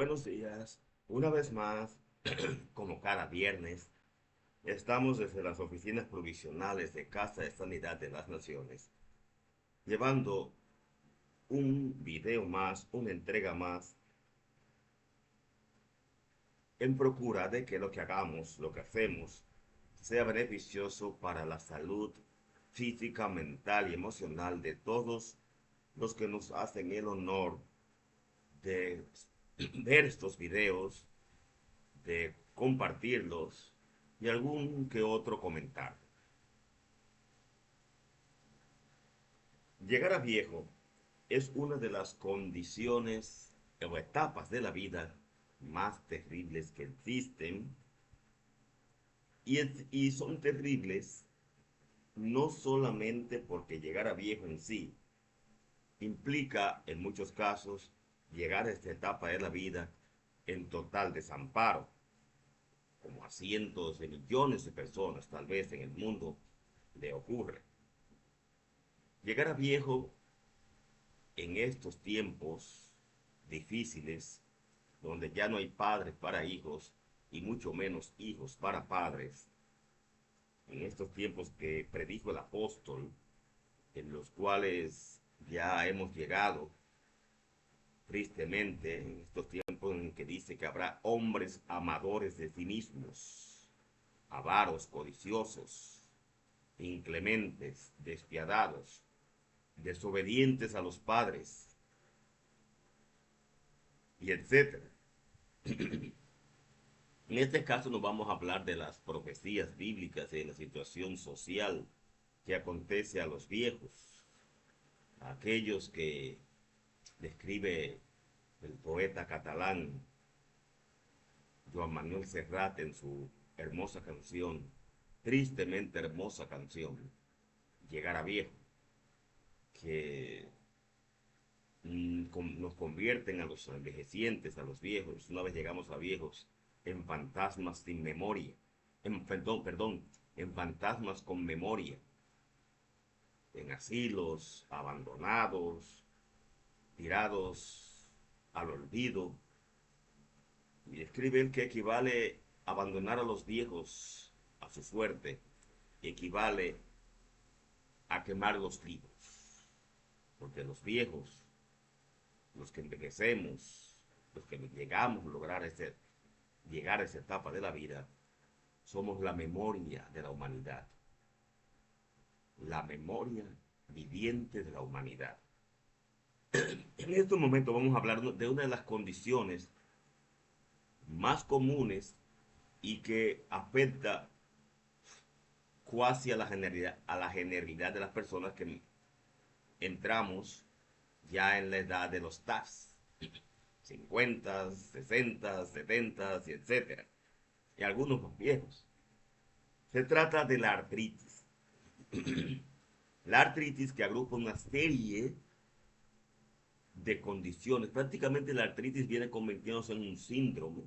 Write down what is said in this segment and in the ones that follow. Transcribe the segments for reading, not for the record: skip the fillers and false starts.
Buenos días. Una vez más, como cada viernes, estamos desde las oficinas provisionales de Casa de Sanidad de las Naciones, llevando un video más, una entrega más, en procura de que lo que hagamos, lo que hacemos, sea beneficioso para la salud física, mental y emocional de todos los que nos hacen el honor de ver estos videos, de compartirlos y algún que otro comentario. Llegar a viejo es una de las condiciones o etapas de la vida más terribles que existen y son terribles no solamente porque llegar a viejo en sí implica en muchos casos llegar a esta etapa de la vida en total desamparo, como a cientos de millones de personas tal vez en el mundo le ocurre. Llegar a viejo en estos tiempos difíciles, donde ya no hay padres para hijos y mucho menos hijos para padres, en estos tiempos que predijo el apóstol, en los cuales ya hemos llegado tristemente, en estos tiempos en que dice que habrá hombres amadores de sí mismos, avaros, codiciosos, inclementes, despiadados, desobedientes a los padres, y etcétera. En este caso nos vamos a hablar de las profecías bíblicas y de la situación social que acontece a los viejos, a aquellos que describe el poeta catalán Joan Manuel Serrat en su hermosa canción, tristemente hermosa canción, Llegar a viejo, que nos convierten a los envejecientes, a los viejos, una vez llegamos a viejos, en fantasmas sin memoria, perdón, en fantasmas con memoria, en asilos, abandonados, tirados al olvido. Y escribe él que equivale abandonar a los viejos a su suerte, equivale a quemar los libros, porque los viejos, los que envejecemos, los que llegamos a lograr llegar a esa etapa de la vida, somos la memoria de la humanidad, la memoria viviente de la humanidad. En estos momentos vamos a hablar de una de las condiciones más comunes y que afecta casi a la generalidad de las personas que entramos ya en la edad de los TAS, 50, 60, 70 y etcétera, y algunos más viejos. Se trata de la artritis. La artritis que agrupa una serie de condiciones. Prácticamente la artritis viene convirtiéndose en un síndrome,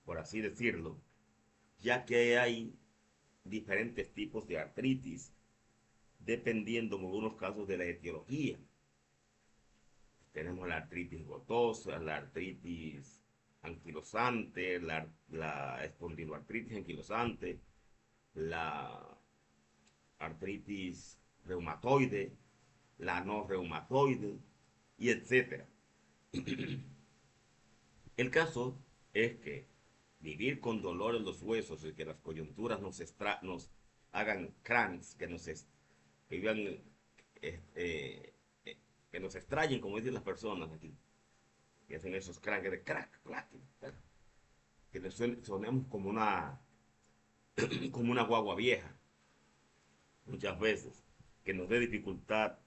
por así decirlo, ya que hay diferentes tipos de artritis, dependiendo en algunos casos de la etiología. Tenemos la artritis gotosa, la artritis anquilosante, la espondiloartritis anquilosante, la artritis reumatoide, la no reumatoide, y etcétera. El caso es que vivir con dolor en los huesos y que las coyunturas nos hagan crans, que vivan, eh, eh, que nos extrañen, como dicen las personas aquí, que hacen esos crans de crack, clack, clack, que sonemos como una guagua vieja, muchas veces, que nos dé dificultad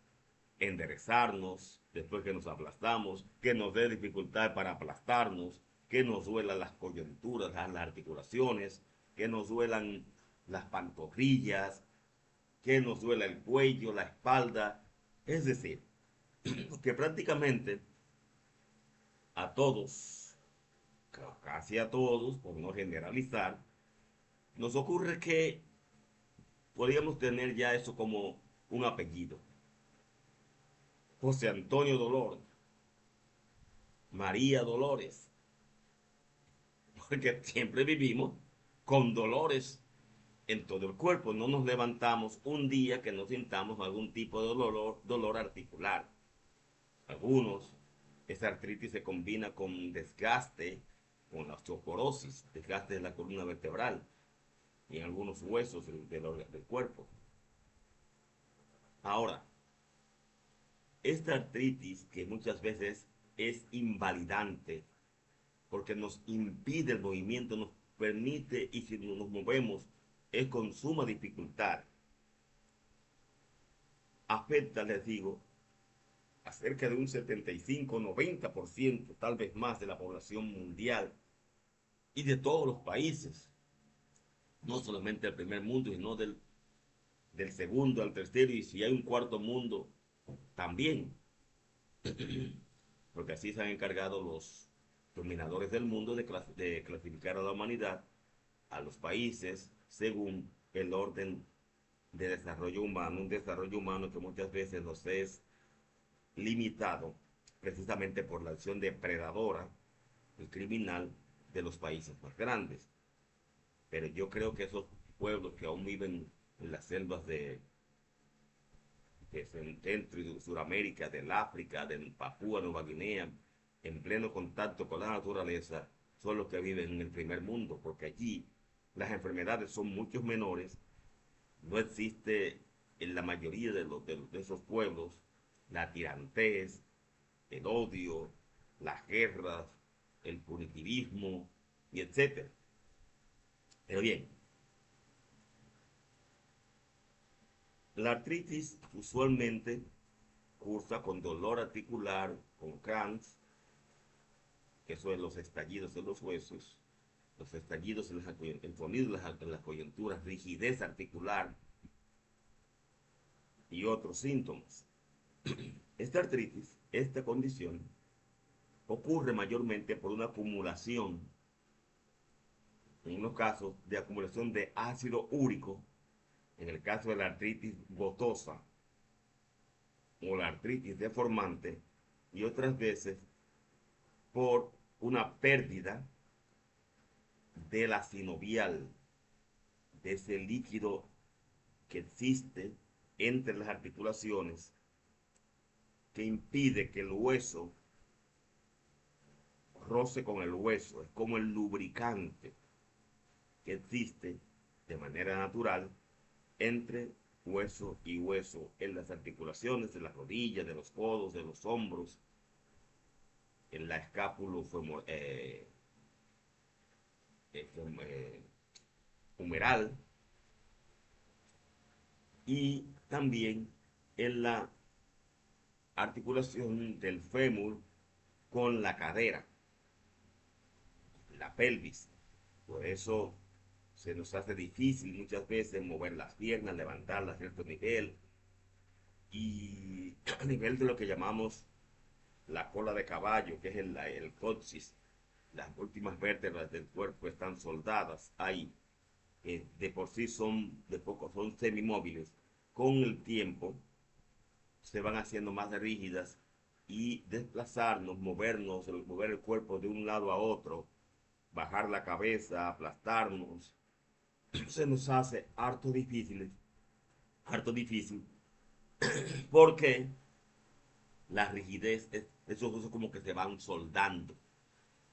enderezarnos después que nos aplastamos, que nos dé dificultad para aplastarnos, que nos duelan las coyunturas, las articulaciones, que nos duelan las pantorrillas, que nos duela el cuello, la espalda. Es decir, que prácticamente a todos, casi a todos, por no generalizar, nos ocurre que podríamos tener ya eso como un apellido. José Antonio Dolor, María Dolores. porque siempre vivimos con dolores en todo el cuerpo. No nos levantamos un día que no sintamos algún tipo de dolor articular. Algunos, esta artritis se combina con desgaste, con la osteoporosis, desgaste de la columna vertebral y en algunos huesos del cuerpo. Ahora, esta artritis que muchas veces es invalidante porque nos impide el movimiento, nos permite, y si nos movemos es con suma dificultad, afecta, les digo, a cerca de un 75-90%, tal vez más, de la población mundial y de todos los países, no solamente del primer mundo, sino del segundo al tercero, y si hay un cuarto mundo, también, porque así se han encargado los dominadores del mundo de clasificar a la humanidad, a los países, según el orden de desarrollo humano, un desarrollo humano que muchas veces nos es limitado precisamente por la acción depredadora y criminal de los países más grandes. Pero yo creo que esos pueblos que aún viven en las selvas de Centro y Suramérica, del África, de Papúa Nueva Guinea, en pleno contacto con la naturaleza, son los que viven en el primer mundo, porque allí las enfermedades son mucho menores, no existe en la mayoría de esos pueblos la tirantez, el odio, las guerras, el punitivismo, y etcétera. Pero bien, la artritis usualmente cursa con dolor articular, con cramps, que son los estallidos de los huesos, los estallidos el sonido de las coyunturas, rigidez articular y otros síntomas. Esta artritis, esta condición, ocurre mayormente por una acumulación, en unos casos de acumulación de ácido úrico, en el caso de la artritis gotosa o la artritis deformante, y otras veces por una pérdida de la sinovial, de ese líquido que existe entre las articulaciones que impide que el hueso roce con el hueso. Es como el lubricante que existe de manera natural entre hueso y hueso en las articulaciones de las rodillas, de los codos, de los hombros, en la escápula humeral y también en la articulación del fémur con la cadera, la pelvis. Por eso se nos hace difícil muchas veces mover las piernas, levantarlas a cierto nivel, y a nivel de lo que llamamos la cola de caballo, que es el coxis, las últimas vértebras del cuerpo están soldadas ahí, de por sí son semimóviles. Con el tiempo se van haciendo más rígidas, y desplazarnos, mover el cuerpo de un lado a otro, bajar la cabeza, aplastarnos, se nos hace harto difícil, porque la rigidez, esos huesos como que se van soldando,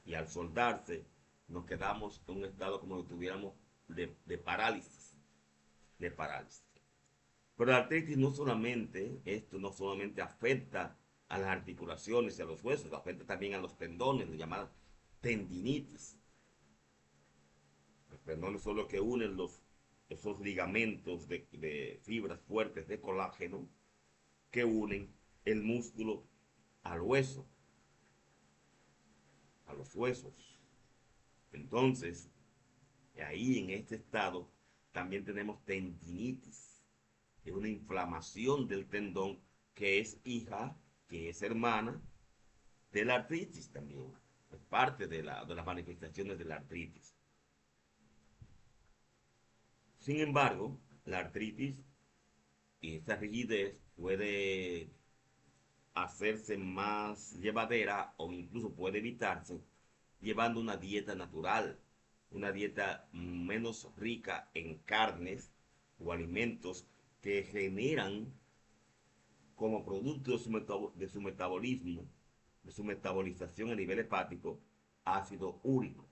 y al soldarse nos quedamos en un estado como si tuviéramos de parálisis, de parálisis. Pero la artritis no solamente afecta a las articulaciones y a los huesos, afecta también a los tendones, lo llaman tendinitis. Los tendones son los que unen esos ligamentos de fibras fuertes de colágeno que unen el músculo al hueso, a los huesos. Entonces, ahí en este estado también tenemos tendinitis, es una inflamación del tendón que es hija, que es hermana de la artritis también, es parte de las manifestaciones de la artritis. Sin embargo, la artritis y esta rigidez puede hacerse más llevadera, o incluso puede evitarse llevando una dieta natural. una dieta menos rica en carnes o alimentos que generan como producto de su metabolismo, de su metabolización a nivel hepático, ácido úrico.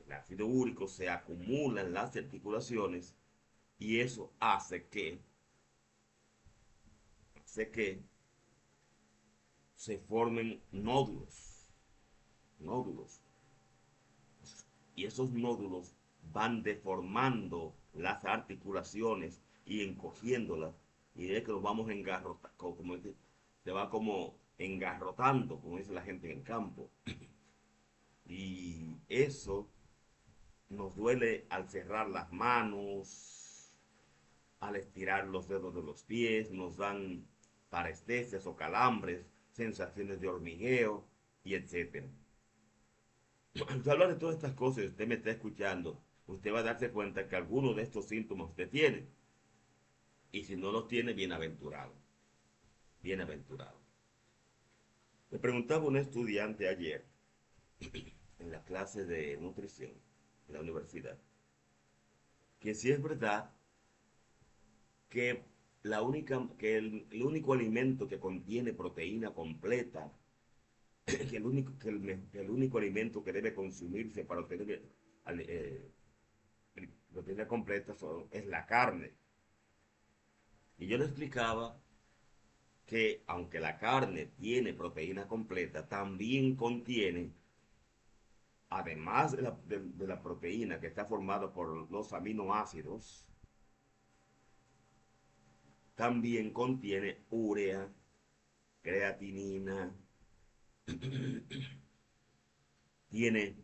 El ácido úrico se acumula en las articulaciones y eso hace que se formen nódulos, y esos nódulos van deformando las articulaciones y encogiéndolas, y de que los vamos engarrotando, como se va como engarrotando, como dice la gente en el campo, y eso nos duele al cerrar las manos, al estirar los dedos de los pies, nos dan parestesias o calambres, sensaciones de hormigueo y etcétera. Al hablar de todas estas cosas y usted me está escuchando, usted va a darse cuenta que algunos de estos síntomas usted tiene. Y si no los tiene, bienaventurado. Bienaventurado. Me preguntaba un estudiante ayer en la clase de nutrición en la universidad que si es verdad que el único alimento que contiene proteína completa, que el único alimento que debe consumirse para obtener proteína completa es la carne. Y yo le explicaba que aunque la carne tiene proteína completa, también contiene, además de la proteína que está formada por los aminoácidos, también contiene urea, creatinina, tiene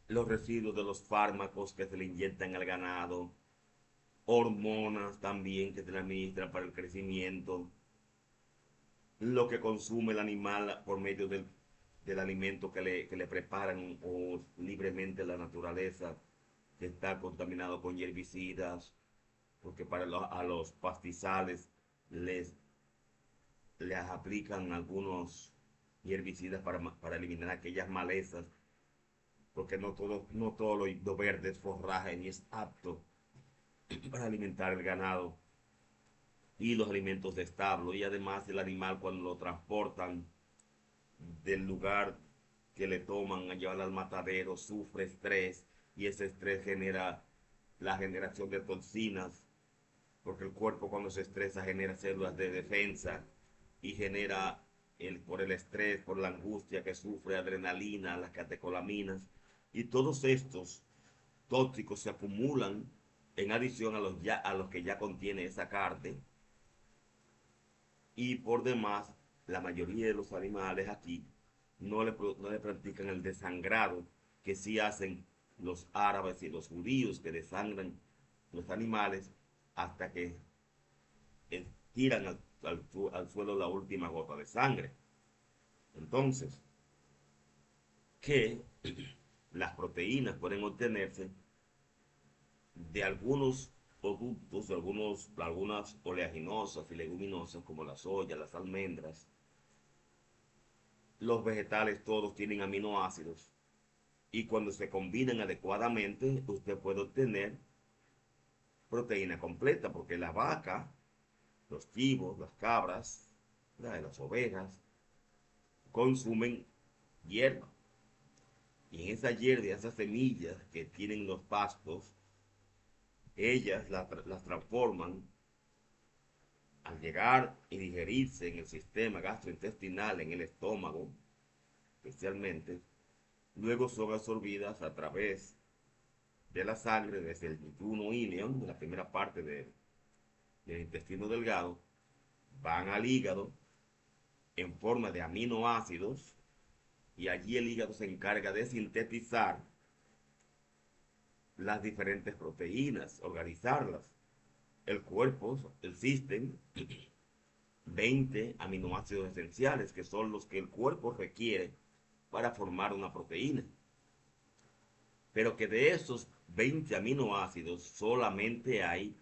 los residuos de los fármacos que se le inyectan al ganado, hormonas también que se le administran para el crecimiento, lo que consume el animal por medio del alimento que le preparan o libremente la naturaleza, que está contaminado con herbicidas, porque a los pastizales les aplican algunos herbicidas para eliminar aquellas malezas, porque no todo lo verde es forraje ni es apto para alimentar el ganado y los alimentos de establo. Y además el animal, cuando lo transportan del lugar que le toman a llevar al matadero, sufre estrés, y ese estrés genera la generación de toxinas, porque el cuerpo cuando se estresa genera células de defensa y genera por el estrés, por la angustia que sufre, adrenalina, las catecolaminas, y todos estos tóxicos se acumulan en adición a los que ya contiene esa carne. Y por demás, la mayoría de los animales aquí no le practican el desangrado que sí hacen los árabes y los judíos, que desangran los animales hasta que tiran al suelo la última gota de sangre. Entonces, que las proteínas pueden obtenerse de algunos productos, algunas oleaginosas y leguminosas como la soya, las almendras. Los vegetales todos tienen aminoácidos, y cuando se combinan adecuadamente usted puede obtener proteína completa, porque la vaca, los chivos, las cabras, las ovejas consumen hierba, y en esa hierba, esas semillas que tienen los pastos, ellas las transforman al llegar y digerirse en el sistema gastrointestinal, en el estómago especialmente. Luego son absorbidas a través de la sangre desde el yuyuno ileum, de la primera parte del intestino delgado, van al hígado en forma de aminoácidos, y allí el hígado se encarga de sintetizar las diferentes proteínas, organizarlas. El cuerpo existen 20 aminoácidos esenciales, que son los que el cuerpo requiere para formar una proteína, pero que de esos 20 aminoácidos solamente hay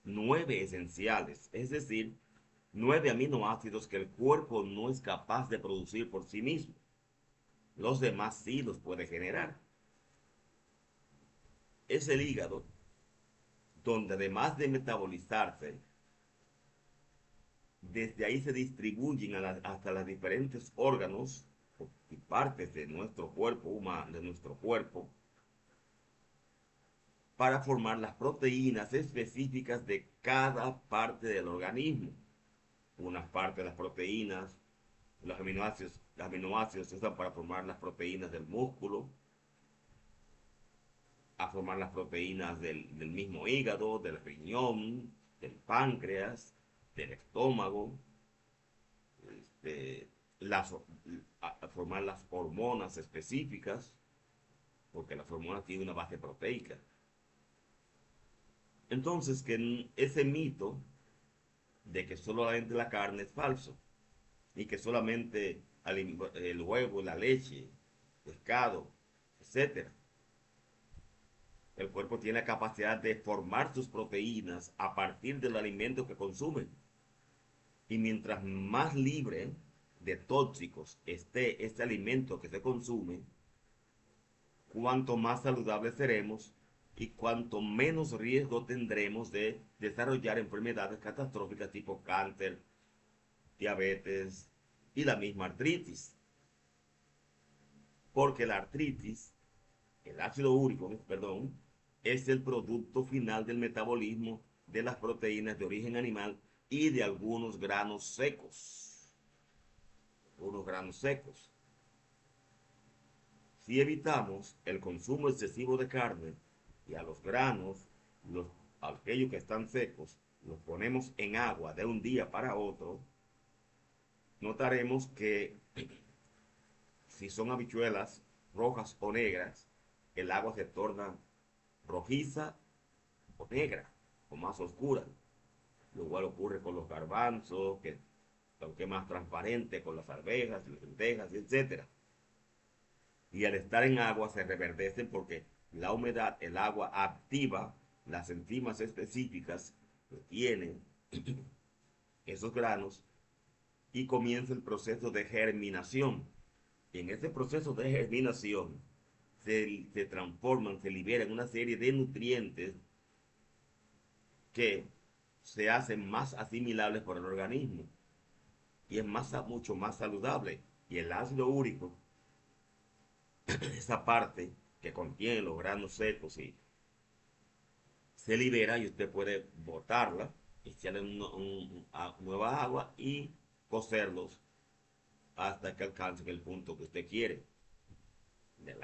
9 esenciales, es decir, 9 aminoácidos que el cuerpo no es capaz de producir por sí mismo. Los demás sí los puede generar. es el hígado, donde además de metabolizarse, desde ahí se distribuyen hasta los diferentes órganos y partes de nuestro cuerpo humano, de nuestro cuerpo, para formar las proteínas específicas de cada parte del organismo. Unas partes de las proteínas, los aminoácidos se usan para formar las proteínas del músculo, a formar las proteínas del mismo hígado, del riñón, del páncreas, del estómago, este, las, a formar las hormonas específicas, porque las hormonas tienen una base proteica. Entonces, que ese mito de que solamente la carne es falso y que solamente el huevo, la leche, pescado, etcétera. El cuerpo tiene la capacidad de formar sus proteínas a partir del alimento que consume. Y mientras más libre de tóxicos esté este alimento que se consume, cuanto más saludables seremos y cuanto menos riesgo tendremos de desarrollar enfermedades catastróficas tipo cáncer, diabetes y la misma artritis. Porque la artritis, el ácido úrico, perdón, es el producto final del metabolismo de las proteínas de origen animal y de algunos granos secos. Unos granos secos. Si evitamos el consumo excesivo de carne y a los granos, aquellos que están secos, los ponemos en agua de un día para otro, notaremos que si son habichuelas rojas o negras, el agua se torna rojiza o negra o más oscura. Lo igual ocurre con los garbanzos, que aunque es más transparente, con las arvejas, las lentejas, etc. Y al estar en agua se reverdecen porque la humedad, el agua activa las enzimas específicas que tienen esos granos y comienza el proceso de germinación. Y en ese proceso de germinación se transforman, se liberan una serie de nutrientes que se hacen más asimilables por el organismo y es mucho más saludable. Y el ácido úrico, esa parte que contiene los granos secos, y se libera y usted puede botarla, echarle nueva agua y cocerlos hasta que alcance el punto que usted quiere. De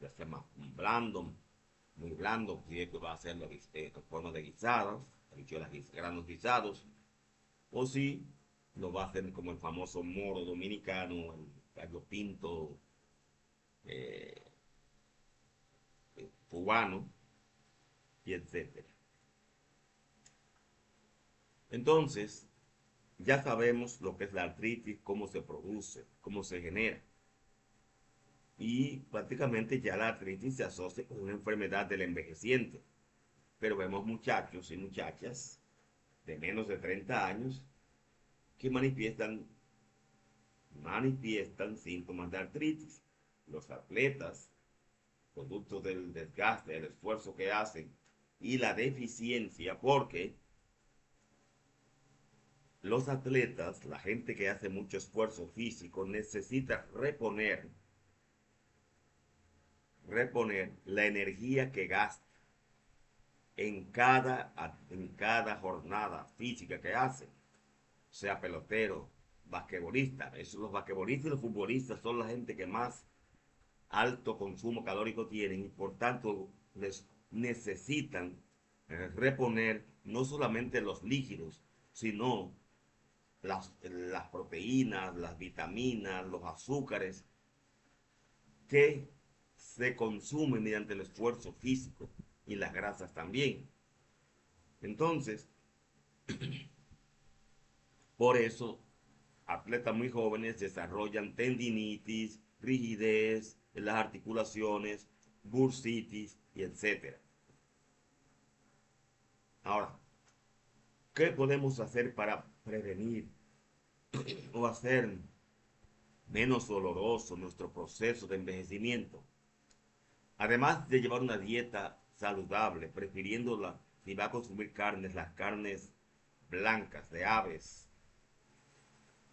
ser más blando, muy blando, si es que va a hacerlo en forma de guisadas, granos guisados, o si lo va a hacer como el famoso moro dominicano, el gallo pinto eh, cubano, y etcétera. Entonces, ya sabemos lo que es la artritis, cómo se produce, cómo se genera. Y prácticamente ya la artritis se asocia con una enfermedad del envejeciente. Pero vemos muchachos y muchachas de menos de 30 años que manifiestan síntomas de artritis. Los atletas, producto del desgaste, del esfuerzo que hacen y la deficiencia, porque los atletas, la gente que hace mucho esfuerzo físico, necesita reponer la energía que gasta en cada jornada física que hace, sea pelotero, basquetbolista. Los basquetbolistas y los futbolistas son la gente que más alto consumo calórico tienen y por tanto les necesitan reponer no solamente los líquidos, sino las proteínas, las vitaminas, los azúcares que se consumen mediante el esfuerzo físico y las grasas también. Entonces, por eso, atletas muy jóvenes desarrollan tendinitis, rigidez en las articulaciones, bursitis y etc. Ahora, ¿qué podemos hacer para prevenir o hacer menos doloroso nuestro proceso de envejecimiento? Además de llevar una dieta saludable, prefiriéndola, si va a consumir carnes, las carnes blancas de aves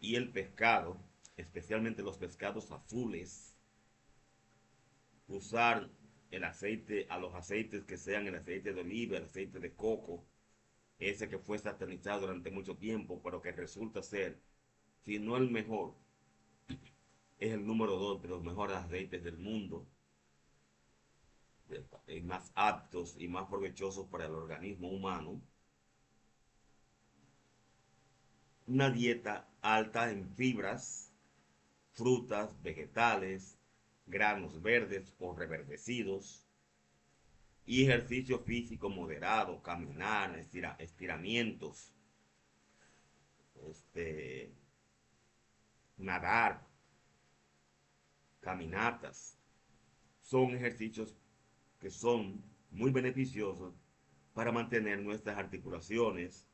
y el pescado, especialmente los pescados azules, usar el aceite, a los aceites que sean el aceite de oliva, el aceite de coco, ese que fue satanizado durante mucho tiempo, pero que resulta ser, si no el mejor, es el número 2 de los mejores aceites del mundo, más aptos y más provechosos para el organismo humano. Una dieta alta en fibras, frutas, vegetales, granos verdes o reverdecidos, y ejercicio físico moderado, caminar, estiramientos, este, nadar, caminatas, son ejercicios que son muy beneficiosos para mantener nuestras articulaciones,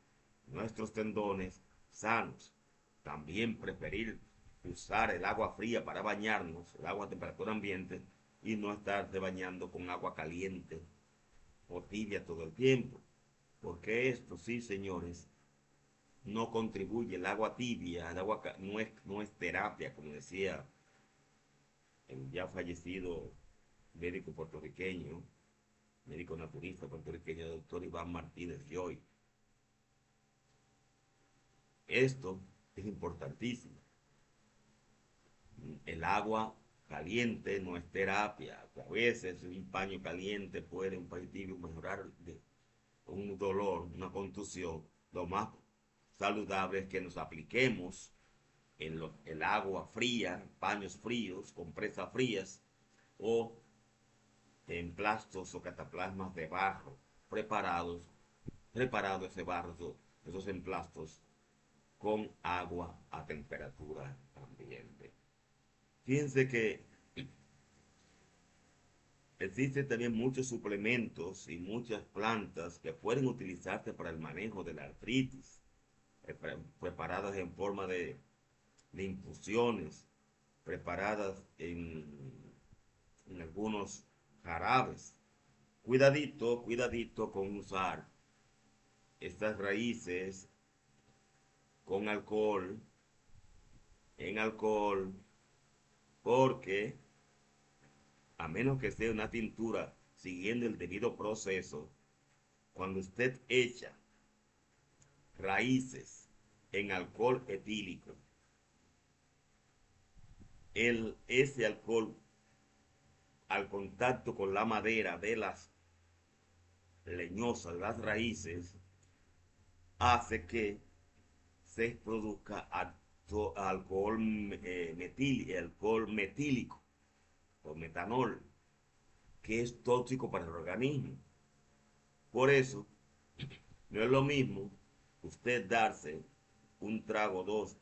nuestros tendones sanos. También preferir usar el agua fría para bañarnos, el agua a temperatura ambiente, y no estarse bañando con agua caliente o tibia todo el tiempo. Porque esto, sí, señores, no contribuye. El agua tibia, no es terapia, como decía el ya fallecido médico puertorriqueño, médico naturista puertorriqueño, doctor Iván Martínez Joy. Esto es importantísimo. El agua caliente no es terapia. A veces un paño caliente puede, un paño tibio, mejorar un dolor, una contusión. Lo más saludable es que nos apliquemos el agua fría, paños fríos, compresas frías o emplastos o cataplasmas de barro preparado ese barro, esos emplastos con agua a temperatura ambiente. Fíjense que existen también muchos suplementos y muchas plantas que pueden utilizarse para el manejo de la artritis, preparadas en forma de infusiones, preparadas en algunos jarabes. Cuidadito, cuidadito con usar estas raíces con alcohol, en alcohol, porque a menos que sea una tintura siguiendo el debido proceso, cuando usted echa raíces en alcohol etílico, ese alcohol al contacto con la madera de las leñosas, las raíces, hace que se produzca alcohol, alcohol metílico o metanol, que es tóxico para el organismo. Por eso, no es lo mismo usted darse un trago, dos,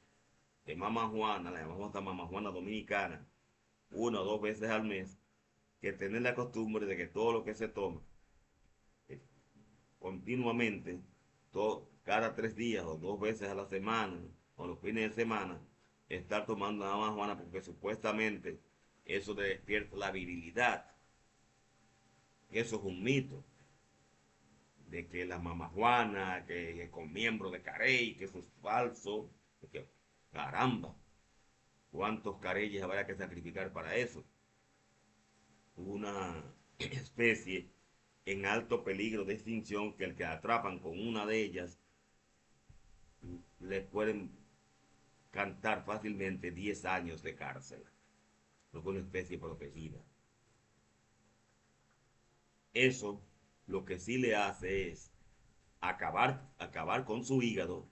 de mama juana, la llamamos hasta mama juana dominicana, una o dos veces al mes, que tener la costumbre de que todo lo que se toma continuamente, cada 3 días o 2 veces a la semana o los fines de semana, estar tomando la mama juana, porque supuestamente eso despierta la virilidad. Eso es un mito, de que la mamajuana, que con miembros de carey, que eso es falso, que, caramba, cuántos careyes habrá que sacrificar para eso. Una especie en alto peligro de extinción, que el que atrapan con una de ellas le pueden cantar fácilmente 10 años de cárcel, porque es una especie protegida. Eso lo que sí le hace es acabar con su hígado,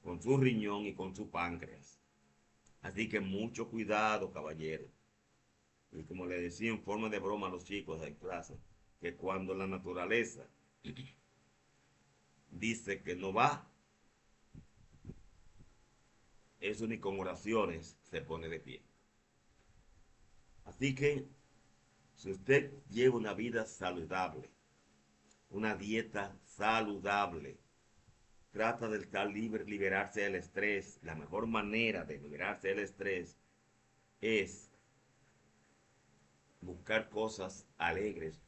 con su riñón y con su páncreas. Así que mucho cuidado, caballero. Y como le decía en forma de broma a los chicos en clase, que cuando la naturaleza dice que no va, eso ni con oraciones se pone de pie. Así que si usted lleva una vida saludable, una dieta saludable, trata de estar libre, liberarse del estrés. La mejor manera de liberarse del estrés es buscar cosas alegres,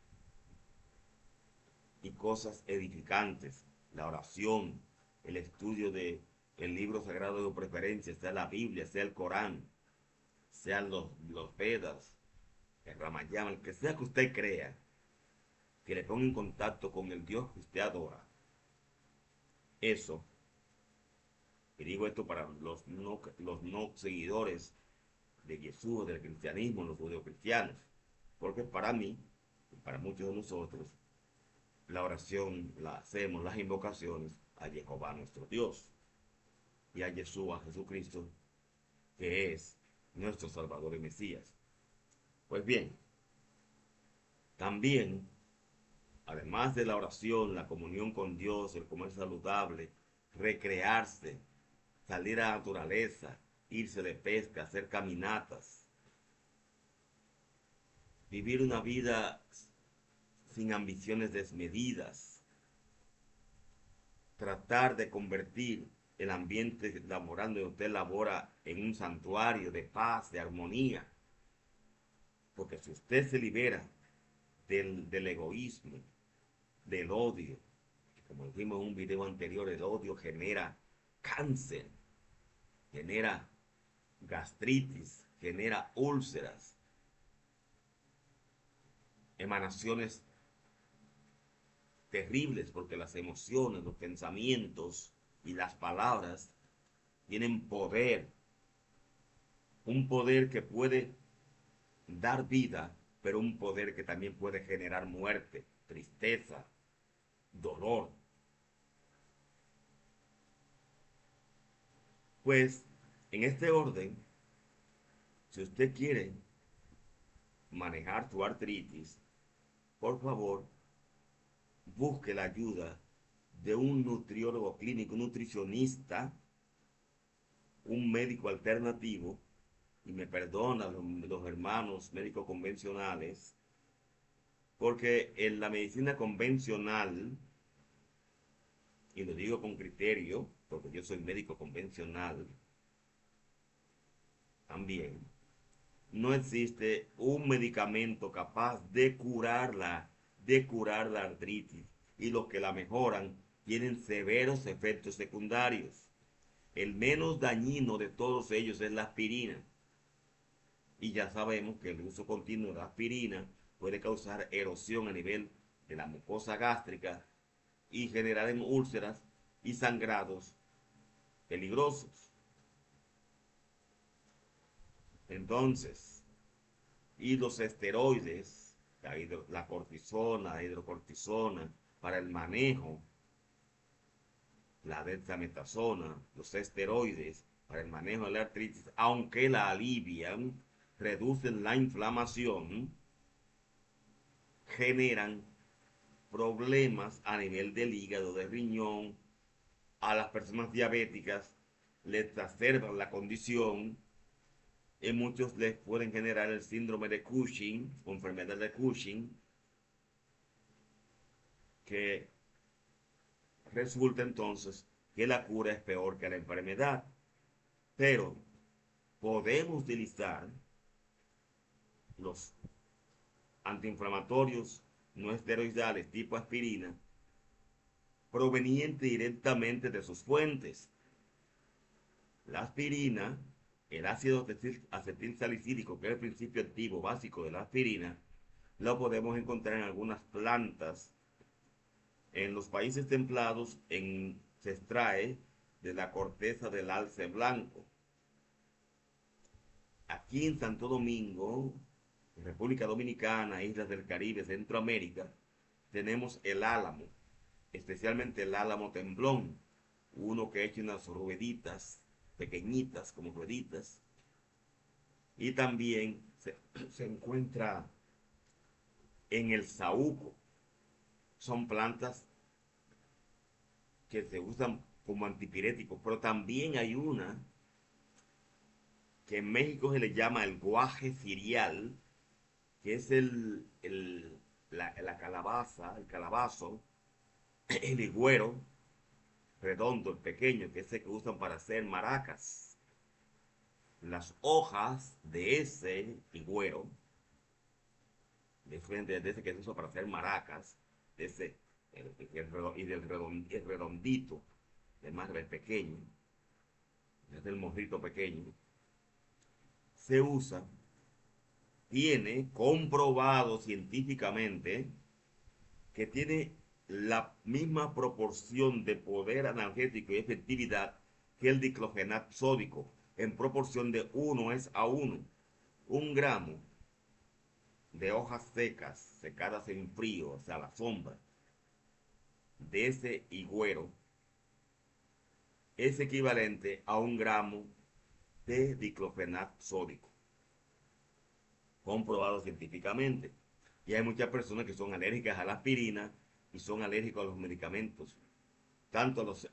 y cosas edificantes. La oración, el estudio de el libro sagrado de preferencia, sea la Biblia, sea el Corán, sean los Vedas, el Ramayana, el que sea que usted crea, que le ponga en contacto con el Dios que usted adora. Eso, y digo esto para los no seguidores de Jesús, del cristianismo, los judeocristianos, porque para mí, y para muchos de nosotros, la oración la hacemos, las invocaciones a Jehová nuestro Dios y a Jesús, a Jesucristo, que es nuestro Salvador y Mesías. Pues bien, también, además de la oración, la comunión con Dios, el comer saludable, recrearse, salir a la naturaleza, irse de pesca, hacer caminatas, vivir una vida sin ambiciones desmedidas, tratar de convertir el ambiente laboral donde usted labora en un santuario de paz, de armonía. Porque si usted se libera del egoísmo, del odio, como dijimos en un video anterior, el odio genera cáncer, genera gastritis, genera úlceras, emanaciones terribles, porque las emociones, los pensamientos y las palabras tienen poder, un poder que puede dar vida, pero un poder que también puede generar muerte, tristeza, dolor. Pues en este orden, si usted quiere manejar su artritis, por favor, busque la ayuda de un nutriólogo clínico, un nutricionista, un médico alternativo, y me perdonan los hermanos médicos convencionales, porque en la medicina convencional, y lo digo con criterio, porque yo soy médico convencional también, no existe un medicamento capaz de curar la artritis. Y los que la mejoran tienen severos efectos secundarios. El menos dañino de todos ellos es la aspirina. Y ya sabemos que el uso continuo de la aspirina puede causar erosión a nivel de la mucosa gástrica y generar en úlceras y sangrados peligrosos. Entonces, y los esteroides, la cortisona, la hidrocortisona, para el manejo, la dexametasona, los esteroides, para el manejo de la artritis, aunque la alivian, reducen la inflamación, generan problemas a nivel del hígado, del riñón, a las personas diabéticas les exacerban la condición, en muchos les pueden generar el síndrome de Cushing, o enfermedad de Cushing, que resulta entonces que la cura es peor que la enfermedad. Pero podemos utilizar los antiinflamatorios no esteroidales tipo aspirina proveniente directamente de sus fuentes. La aspirina, el ácido acetilsalicílico, que es el principio activo básico de la aspirina, lo podemos encontrar en algunas plantas. En los países templados se extrae de la corteza del alce blanco. Aquí en Santo Domingo, en República Dominicana, Islas del Caribe, Centroamérica, tenemos el álamo, especialmente el álamo temblón, uno que echa unas rueditas pequeñitas como rueditas, y también se encuentra en el saúco. Son plantas que se usan como antipiréticos, pero también hay una que en México se le llama el guaje cirial, que es la calabaza, el calabazo, el higüero redondo, el pequeño, que es el que usan para hacer maracas. Las hojas de ese higüero, de ese que se usa para hacer maracas, de ese el redondito, el más pequeño, es el morrito pequeño, se usa, tiene comprobado científicamente que tiene la misma proporción de poder analgésico y efectividad que el diclofenac sódico, en proporción de 1:1. 1 gramo de hojas secas, secadas en frío, o sea, la sombra, de ese higüero, es equivalente a 1 gramo de diclofenac sódico, comprobado científicamente. Y hay muchas personas que son alérgicas a la aspirina y son alérgicos a los medicamentos, tanto a los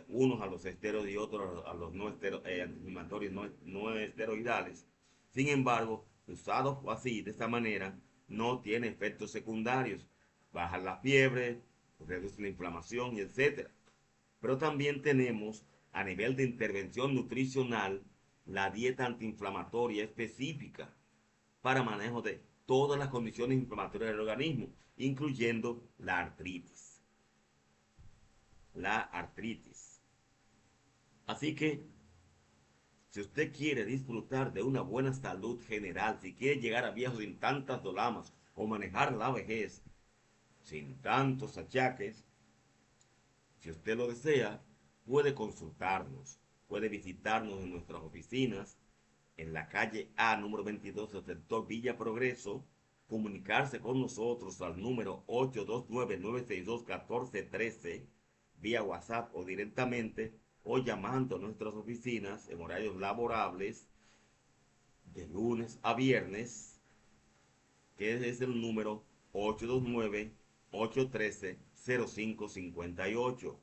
unos a los esteroides y otros a los no antiinflamatorios no esteroidales. Sin embargo, usados así, de esta manera, no tiene efectos secundarios, baja la fiebre, reduce la inflamación y etcétera. Pero también tenemos a nivel de intervención nutricional la dieta antiinflamatoria específica para manejo de todas las condiciones inflamatorias del organismo, incluyendo la artritis. La artritis. Así que, si usted quiere disfrutar de una buena salud general, si quiere llegar a viejo sin tantas dolamas o manejar la vejez sin tantos achaques, si usted lo desea, puede consultarnos, puede visitarnos en nuestras oficinas en la calle A, número 22, del sector Villa Progreso, comunicarse con nosotros al número 829-962-1413 vía WhatsApp o directamente, o llamando a nuestras oficinas en horarios laborables de lunes a viernes, que es el número 829-813-0558.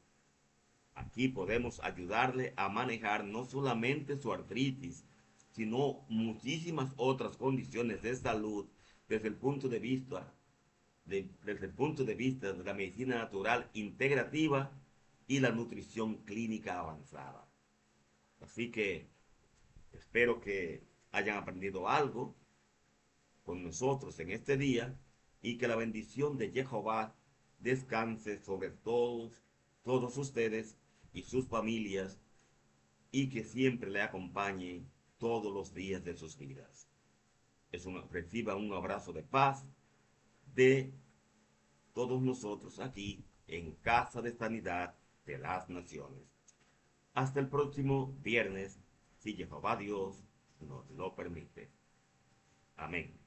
Aquí podemos ayudarle a manejar no solamente su artritis, sino muchísimas otras condiciones de salud desde el punto de vista de la medicina natural integrativa y la nutrición clínica avanzada. Así que espero que hayan aprendido algo con nosotros en este día y que la bendición de Jehová descanse sobre todos ustedes y sus familias, y que siempre le acompañe todos los días de sus vidas. Reciba un abrazo de paz de todos nosotros aquí en Casa de Sanidad de las Naciones. Hasta el próximo viernes, si Jehová Dios nos lo permite. Amén.